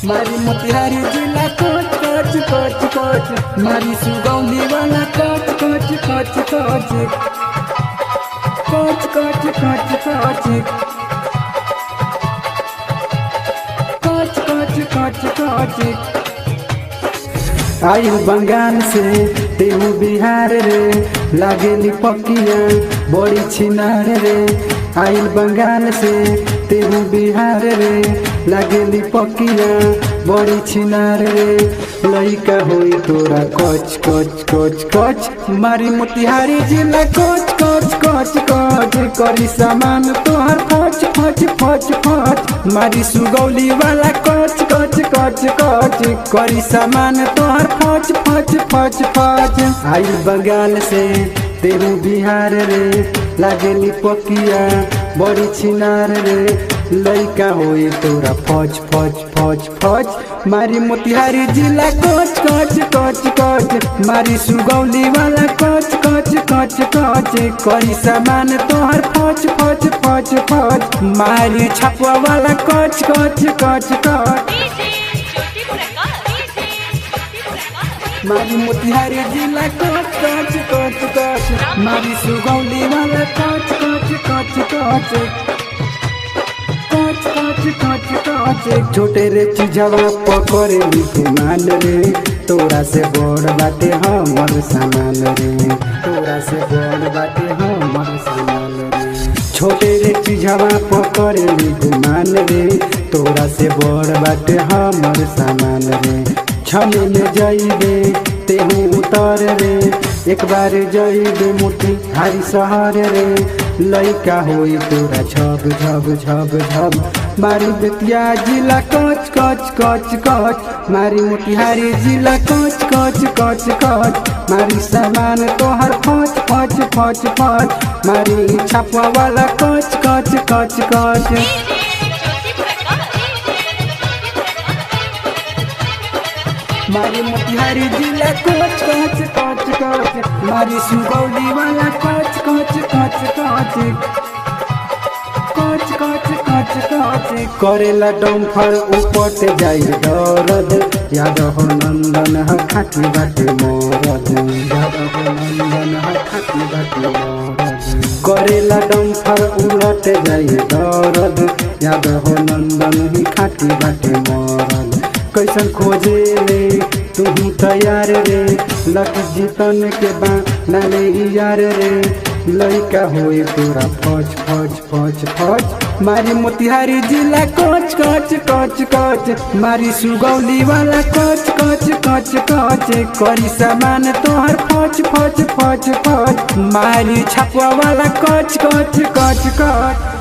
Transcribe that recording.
मारी मोतिहारी जिला कोच कोच कोच कोच मारी सुगौली वाला कोच कोच कोच कोच कोच कोच कोच कोच कोच कोच कोच कोच आयु बंगाल से तेहू बिहार रे लागेली पकिया बड़ी छिनार रे। आयु बंगाल से तेहू बिहार रे लागेली पकिया बड़ी छिनार रे। लइका होई तोरा कोच कोच कोच कोच मारी मोतिहारी जिला कोच कोच कोच कोच करी सामान तोहर फच फच फच फच मारी सुगौली वाला कोच कोच कोच कोच करी सामान तोहर फच फच फच फच। आयु बंगाल से तेहू बिहार रे लागेली पकिया बड़ी छिनार रे। लइका होई तोरा फच फच फच फच मारी मोतिहारी जिला कोच कोच कोच कोच मारी सुगौली वाला कोच कोच कोच कोच करी सामान तोहर फच फच फच फच मारी छापवा वाला कोच कोच कोच कोच मारी मोतिहारी जिला कोच कोच कोच कोच मारी सुगौली वाला कोच कोच कोच कोच छोटे रे चीजवा पकड़े गुमान रे। तोरा से बड़ बाटे हमर सामान रे तोरा से बड़ बाटे हमर सामान रे। छोटे रे चीजवा पकड़े गुमान रे तोरा से बड़ बाटे हमर सामान रे। छने में जाइबे तेहू उतर रे एक बार जाइबे मोतिहारी शहर रे। लइका होई तोरा झब झब झब झब मारी बेतिया जिला कोच कोच कोच कोच मारी मोतिहारी जिला कोच कोच कोच कोच मारी सामान तोहर फच फच फच फच मारी छापवा वाला कोच कोच कोच कोच मारी मोतिहारी जिला कोच कोच कोच कोच मारी सुगौली वाला कोच कोच कोच कोच कोच कोच कोच कोच करेला डम्फर उपट जाई दरद याद हो नंदन ह खाती बाटे मोरद याद हो नंदन ह खाती बाटे मोरद करेला डम्फर उलट जाई दरद याद हो नंदन ही खाती बाटे मोरद। कैसन खोजे ले तू तैयार रे लक जीतन के बाले यार रे। लइका होई तोरा फच फच फच फच मारी मोतिहारी जिला कोच कोच कोच कोच मारी सुगौली वाला कोच कोच कोच कोच करी सामान तोहर फच फच फच फच मारी छापवा वाला कोच कोच कोच कोच।